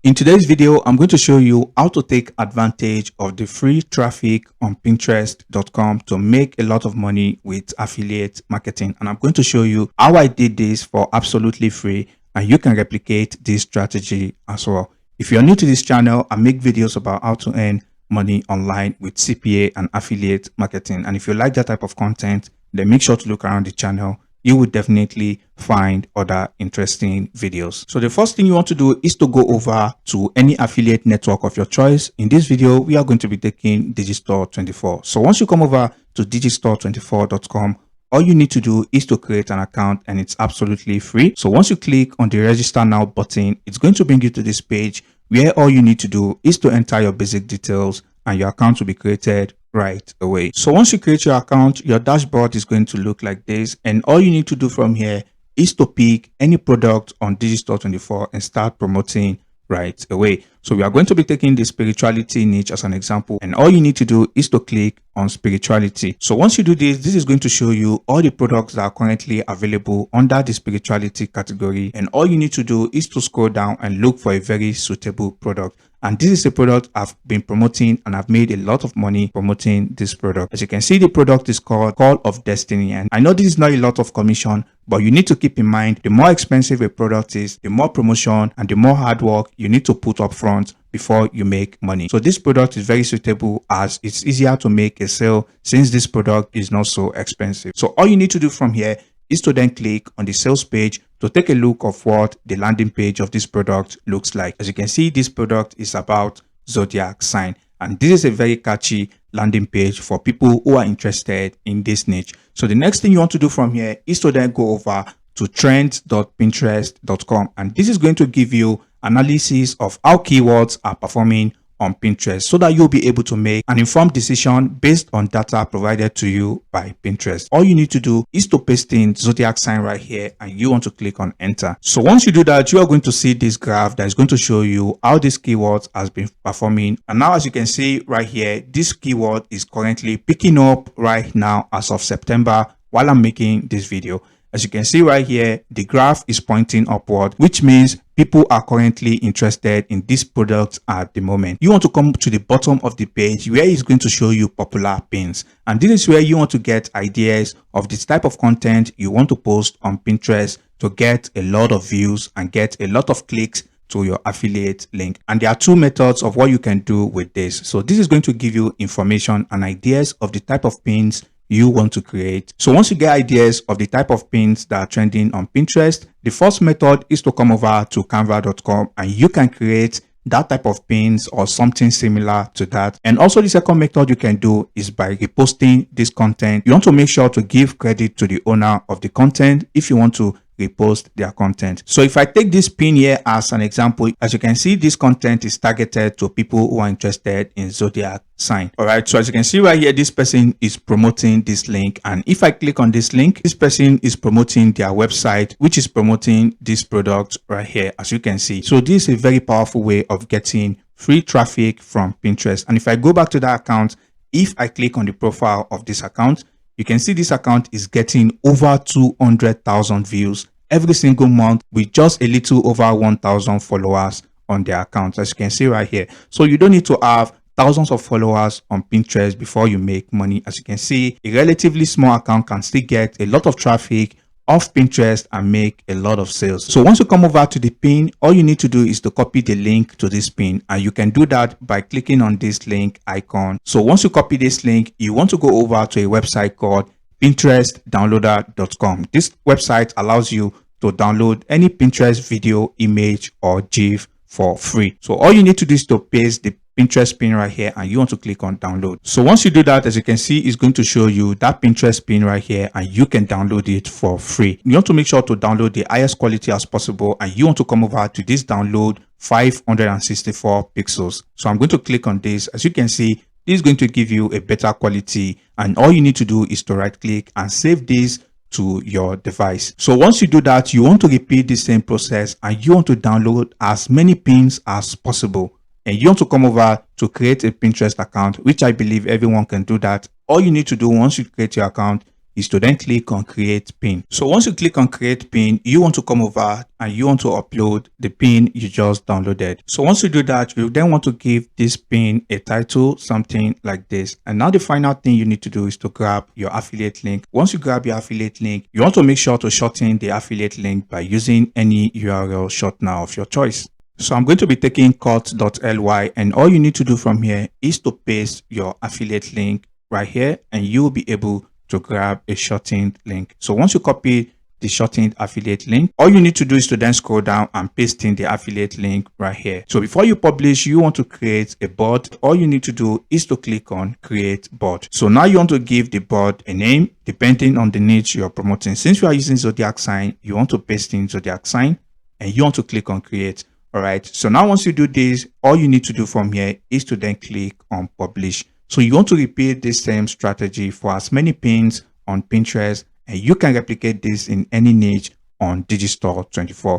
In today's video, I'm going to show you how to take advantage of the free traffic on Pinterest.com to make a lot of money with affiliate marketing. And I'm going to show you how I did this for absolutely free, and you can replicate this strategy as well. If you're new to this channel, I make videos about how to earn money online with CPA and affiliate marketing. And if you like that type of content, then make sure to look around the channel. You will definitely find other interesting videos. So the first thing you want to do is to go over to any affiliate network of your choice. In this video, we are going to be taking Digistore24. So once you come over to Digistore24.com, all you need to do is to create an account, and it's absolutely free. So once you click on the register now button, it's going to bring you to this page where all you need to do is to enter your basic details and your account will be created right away. So once you create your account, your dashboard is going to look like this, and all you need to do from here is to pick any product on Digistore24 and start promoting right away. So we are going to be taking the spirituality niche as an example, and all you need to do is to click on spirituality. So once you do this is going to show you all the products that are currently available under the spirituality category, and all you need to do is to scroll down and look for a very suitable product. And this is a product I've been promoting, and I've made a lot of money promoting this product. As you can see, the product is called Call of Destiny. And I know this is not a lot of commission, but you need to keep in mind, the more expensive a product is, the more promotion and the more hard work you need to put up front before you make money. So this product is very suitable as it's easier to make a sale since this product is not so expensive. So all you need to do from here is to then click on the sales page to take a look of what the landing page of this product looks like. As you can see, this product is about zodiac sign, and this is a very catchy landing page for people who are interested in this niche. So the next thing you want to do from here is to then go over to trends.pinterest.com, and this is going to give you analysis of how keywords are performing on Pinterest so that you'll be able to make an informed decision based on data provided to you by Pinterest. All you need to do is to paste in zodiac sign right here, and you want to click on enter. So once you do that, you are going to see this graph that is going to show you how this keyword has been performing. And now, as you can see right here, this keyword is currently picking up right now as of September while I'm making this video. As you can see right here, the graph is pointing upward, which means people are currently interested in this product at the moment. You want to come to the bottom of the page where it's going to show you popular pins. And this is where you want to get ideas of this type of content you want to post on Pinterest to get a lot of views and get a lot of clicks to your affiliate link. And there are two methods of what you can do with this. So this is going to give you information and ideas of the type of pins you want to create. So once you get ideas of the type of pins that are trending on Pinterest, the first method is to come over to canva.com and you can create that type of pins or something similar to that. And also the second method you can do is by reposting this content. You want to make sure to give credit to the owner of the content if you want to repost their content. So if I take this pin here as an example, as you can see, this content is targeted to people who are interested in zodiac sign. All right, so as you can see right here, this person is promoting this link, and if I click on this link, this person is promoting their website, which is promoting this product right here, as you can see. So this is a very powerful way of getting free traffic from Pinterest. And if I go back to that account, if I click on the profile of this account, you can see this account is getting over 200,000 views every single month with just a little over 1,000 followers on their account, as you can see right here. So you don't need to have thousands of followers on Pinterest before you make money. As you can see, a relatively small account can still get a lot of traffic off Pinterest and make a lot of sales. So once you come over to the pin, all you need to do is to copy the link to this pin, and you can do that by clicking on this link icon. So once you copy this link, you want to go over to a website called pinterestdownloader.com. This website allows you to download any Pinterest video, image, or GIF for free. So all you need to do is to paste the Pinterest pin right here, and you want to click on download. So once you do that, as you can see, it's going to show you that Pinterest pin right here, and you can download it for free. You want to make sure to download the highest quality as possible, and you want to come over to this download 564 pixels. So I'm going to click on this. As you can see, this is going to give you a better quality, and all you need to do is to right click and save this to your device. So once you do that, you want to repeat the same process, and you want to download as many pins as possible. And you want to come over to create a Pinterest account, which I believe everyone can do that. All you need to do once you create your account is to then click on create pin. So once you click on create pin, you want to come over and you want to upload the pin you just downloaded. So once you do that, you then want to give this pin a title, something like this. And now the final thing you need to do is to grab your affiliate link. Once you grab your affiliate link, you want to make sure to shorten the affiliate link by using any URL shortener of your choice. So I'm going to be taking cut.ly, and all you need to do from here is to paste your affiliate link right here, and you will be able to grab a shortened link. So once you copy the shortened affiliate link, all you need to do is to then scroll down and paste in the affiliate link right here. So before you publish, you want to create a board. All you need to do is to click on create board. So now you want to give the board a name depending on the niche you're promoting. Since we are using zodiac sign, you want to paste in zodiac sign and you want to click on create. All right. So now once you do this, all you need to do from here is to then click on publish. So you want to repeat this same strategy for as many pins on Pinterest, and you can replicate this in any niche on Digistore24.